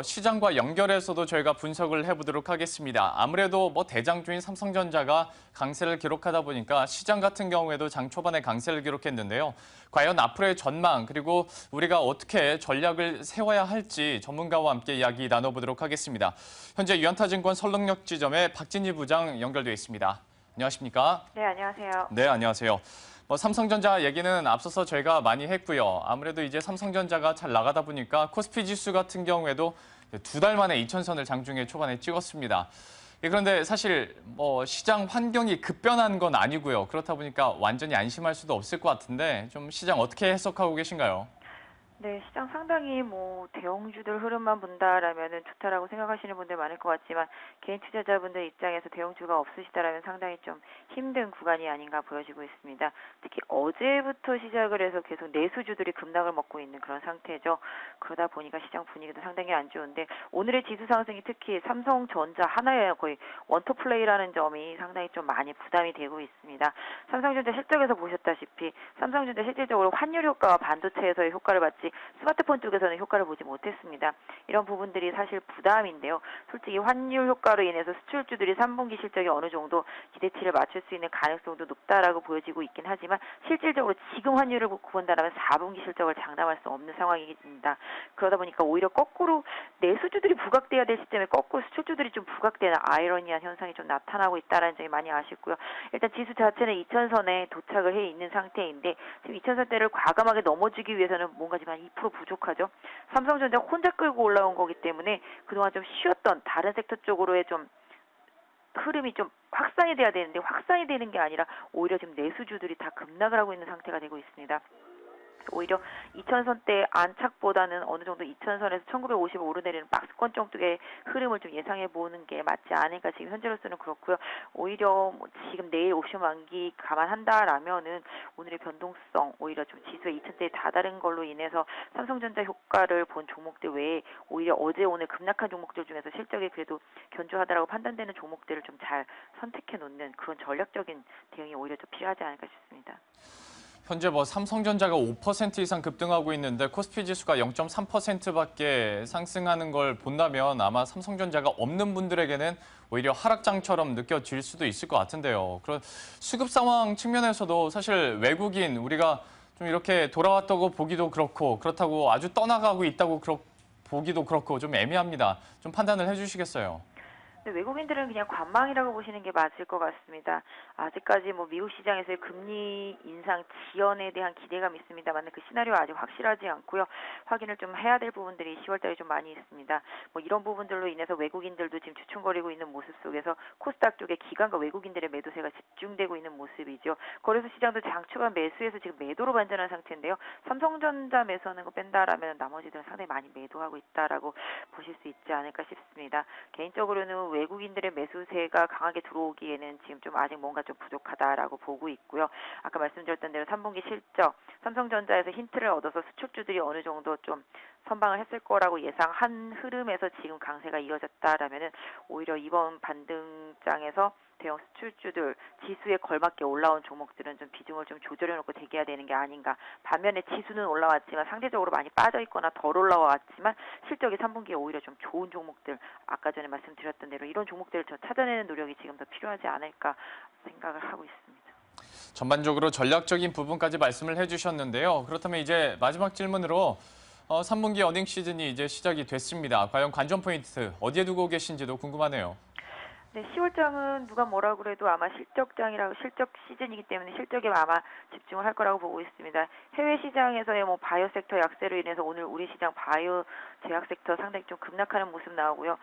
시장과 연결해서도 저희가 분석을 해보도록 하겠습니다. 아무래도 대장주인 삼성전자가 강세를 기록하다 보니까 시장 같은 경우에도 장 초반에 강세를 기록했는데요. 과연 앞으로의 전망 그리고 우리가 어떻게 전략을 세워야 할지 전문가와 함께 이야기 나눠보도록 하겠습니다. 현재 유안타증권 설릉역 지점의 박진희 부장 연결돼 있습니다. 안녕하십니까? 네, 안녕하세요. 네, 안녕하세요. 삼성전자 얘기는 앞서서 저희가 많이 했고요. 아무래도 이제 삼성전자가 잘 나가다 보니까 코스피 지수 같은 경우에도 2달 만에 2,000선을 장중에 초반에 찍었습니다. 그런데 사실 시장 환경이 급변한 건 아니고요. 그렇다 보니까 완전히 안심할 수도 없을 것 같은데 좀 시장 어떻게 해석하고 계신가요? 네, 시장 상당히 대형주들 흐름만 본다라면은 좋다라고 생각하시는 분들 많을 것 같지만 개인 투자자분들 입장에서 대형주가 없으시다라면 상당히 좀 힘든 구간이 아닌가 보여지고 있습니다. 특히 어제부터 시작을 해서 계속 내수주들이 급락을 먹고 있는 그런 상태죠. 그러다 보니까 시장 분위기도 상당히 안 좋은데 오늘의 지수 상승이 특히 삼성전자 하나의 거의 원톱 플레이라는 점이 상당히 좀 많이 부담이 되고 있습니다. 삼성전자 실적에서 보셨다시피 삼성전자 실질적으로 환율 효과와 반도체에서의 효과를 받지 스마트폰 쪽에서는 효과를 보지 못했습니다. 이런 부분들이 사실 부담인데요. 솔직히 환율 효과로 인해서 수출주들이 3분기 실적이 어느 정도 기대치를 맞출 수 있는 가능성도 높다라고 보여지고 있긴 하지만 실질적으로 지금 환율을 본다면 4분기 실적을 장담할 수 없는 상황입니다. 그러다 보니까 오히려 거꾸로 내수주들이 부각돼야 될 시점에 거꾸로 수출주들이 좀 부각되는 아이러니한 현상이 좀 나타나고 있다는 점이 많이 아쉽고요. 일단 지수 자체는 2,000선에 도착을 해 있는 상태인데 지금 2,000선대를 과감하게 넘어지기 위해서는 뭔가 지금 한 2% 부족하죠. 삼성전자 혼자 끌고 올라온 거기 때문에 그동안 좀 쉬었던 다른 섹터 쪽으로의 좀 흐름이 좀 확산이 돼야 되는데 확산이 되는 게 아니라 오히려 지금 내수주들이 다 급락을 하고 있는 상태가 되고 있습니다. 오히려 2,000선대 안착보다는 어느 정도 2,000선에서 1,950을 오르내리는 박스권 정도의 흐름을 좀 예상해 보는 게 맞지 않을까 지금 현재로서는 그렇고요. 오히려 지금 내일 옵션 만기 감안한다라면은 오늘의 변동성 오히려 좀 지수의 2,000대에 다다른 걸로 인해서 삼성전자 효과를 본 종목들 외에 오히려 어제 오늘 급락한 종목들 중에서 실적이 그래도 견조하다라고 판단되는 종목들을 좀 잘 선택해 놓는 그런 전략적인 대응이 오히려 좀 필요하지 않을까 싶습니다. 현재 삼성전자가 5% 이상 급등하고 있는데 코스피 지수가 0.3%밖에 상승하는 걸 본다면 아마 삼성전자가 없는 분들에게는 오히려 하락장처럼 느껴질 수도 있을 것 같은데요. 그런 수급 상황 측면에서도 사실 외국인 우리가 좀 이렇게 돌아왔다고 보기도 그렇고 그렇다고 아주 떠나가고 있다고 보기도 그렇고 좀 애매합니다. 좀 판단을 해주시겠어요? 외국인들은 그냥 관망이라고 보시는 게 맞을 것 같습니다. 아직까지 미국 시장에서의 금리 인상 지연에 대한 기대감이 있습니다만 그 시나리오 아직 확실하지 않고요. 확인을 좀 해야 될 부분들이 10월달에 좀 많이 있습니다. 이런 부분들로 인해서 외국인들도 지금 주춤거리고 있는 모습 속에서 코스닥 쪽에 기관과 외국인들의 매도세가 집중되고 있는 모습이죠. 거래소 시장도 장초반 매수에서 지금 매도로 반전한 상태인데요. 삼성전자 매수하는 거 뺀다라면 나머지들은 상당히 많이 매도하고 있다라고 보실 수 있지 않을까 싶습니다. 개인적으로는 외국인들의 매수세가 강하게 들어오기에는 지금 좀 아직 뭔가 좀 부족하다라고 보고 있고요. 아까 말씀드렸던 대로 3분기 실적, 삼성전자에서 힌트를 얻어서 수출주들이 어느 정도 좀 선방을 했을 거라고 예상한 흐름에서 지금 강세가 이어졌다라면은 오히려 이번 반등장에서 대형 수출주들 지수에 걸맞게 올라온 종목들은 좀 비중을 좀 조절해놓고 대기해야 되는 게 아닌가. 반면에 지수는 올라왔지만 상대적으로 많이 빠져있거나 덜 올라왔지만 실적이 3분기에 오히려 좀 좋은 종목들 아까 전에 말씀드렸던 대로 이런 종목들을 더 찾아내는 노력이 지금 더 필요하지 않을까 생각을 하고 있습니다. 전반적으로 전략적인 부분까지 말씀을 해주셨는데요. 그렇다면 이제 마지막 질문으로 3분기 어닝 시즌이 이제 시작이 됐습니다. 과연 관전 포인트 어디에 두고 계신지도 궁금하네요. 네, 10월장은 누가 뭐라 그래도 아마 실적장이라고 실적 시즌이기 때문에 실적에 아마 집중을 할 거라고 보고 있습니다. 해외 시장에서의 바이오 섹터 약세로 인해서 오늘 우리 시장 바이오 제약 섹터 상당히 좀 급락하는 모습 나오고요.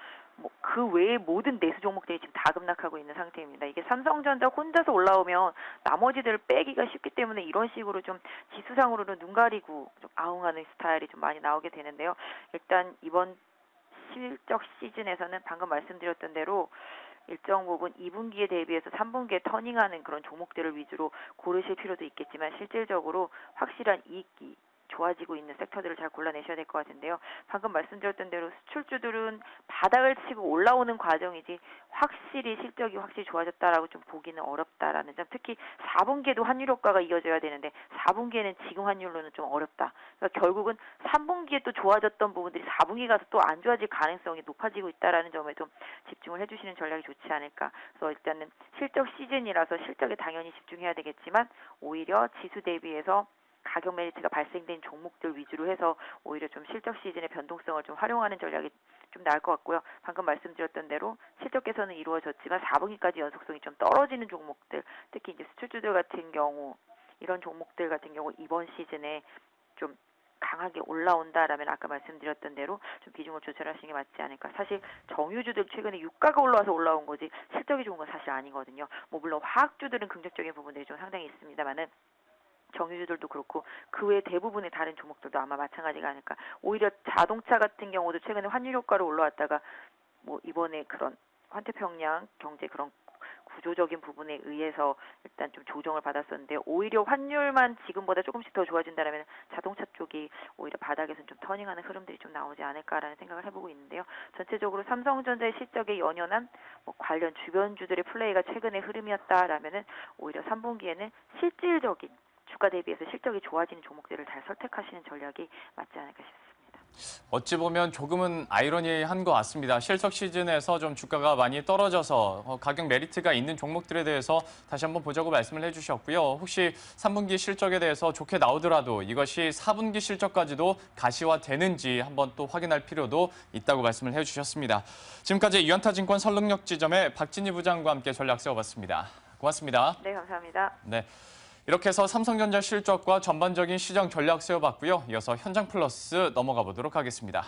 그 외의 모든 내수 종목들이 지금 다 급락하고 있는 상태입니다. 이게 삼성전자 혼자서 올라오면 나머지들을 빼기가 쉽기 때문에 이런 식으로 좀 지수상으로는 눈 가리고 좀 아웅하는 스타일이 좀 많이 나오게 되는데요. 일단 이번 실적 시즌에서는 방금 말씀드렸던 대로 일정 부분 2분기에 대비해서 3분기에 터닝하는 그런 종목들을 위주로 고르실 필요도 있겠지만 실질적으로 확실한 이익이 좋아지고 있는 섹터들을 잘 골라내셔야 될 것 같은데요. 방금 말씀드렸던 대로 수출주들은 바닥을 치고 올라오는 과정이지 확실히 실적이 확실히 좋아졌다라고 좀 보기는 어렵다라는 점. 특히 4분기에도 환율 효과가 이어져야 되는데 4분기에는 지금 환율로는 좀 어렵다. 그러니까 결국은 3분기에 또 좋아졌던 부분들이 4분기 가서 또 안 좋아질 가능성이 높아지고 있다라는 점에 좀 집중을 해주시는 전략이 좋지 않을까. 그래서 일단은 실적 시즌이라서 실적에 당연히 집중해야 되겠지만 오히려 지수 대비해서 가격 메리트가 발생된 종목들 위주로 해서 오히려 좀 실적 시즌의 변동성을 좀 활용하는 전략이 좀 나을 것 같고요. 방금 말씀드렸던 대로 실적 개선은 이루어졌지만 4분기까지 연속성이 좀 떨어지는 종목들, 특히 이제 수출주들 같은 경우 이런 종목들 같은 경우 이번 시즌에 좀 강하게 올라온다라면 아까 말씀드렸던 대로 좀 비중을 조절하시는 게 맞지 않을까. 사실 정유주들 최근에 유가가 올라와서 올라온 거지 실적이 좋은 건 사실 아니거든요. 뭐 물론 화학주들은 긍정적인 부분들이 좀 상당히 있습니다만은 정유주들도 그렇고 그 외 대부분의 다른 종목들도 아마 마찬가지가 아닐까. 오히려 자동차 같은 경우도 최근에 환율 효과로 올라왔다가 뭐 이번에 그런 환태평양 경제 그런 구조적인 부분에 의해서 일단 좀 조정을 받았었는데 오히려 환율만 지금보다 조금씩 더 좋아진다면 자동차 쪽이 오히려 바닥에서 좀 터닝하는 흐름들이 좀 나오지 않을까라는 생각을 해보고 있는데요. 전체적으로 삼성전자의 실적에 연연한 뭐 관련 주변주들의 플레이가 최근의 흐름이었다라면은 오히려 3분기에는 실질적인 주가 대비해서 실적이 좋아지는 종목들을 잘 선택하시는 전략이 맞지 않을까 싶습니다. 어찌 보면 조금은 아이러니한 것 같습니다. 실적 시즌에서 좀 주가가 많이 떨어져서 가격 메리트가 있는 종목들에 대해서 다시 한번 보자고 말씀을 해주셨고요. 혹시 3분기 실적에 대해서 좋게 나오더라도 이것이 4분기 실적까지도 가시화되는지 한번 또 확인할 필요도 있다고 말씀을 해주셨습니다. 지금까지 유안타증권 설릉역지점의 박진희 부장과 함께 전략 세워봤습니다. 고맙습니다. 네, 감사합니다. 네. 이렇게 해서 삼성전자 실적과 전반적인 시장 전략 세워봤고요. 이어서 현장 플러스 넘어가 보도록 하겠습니다.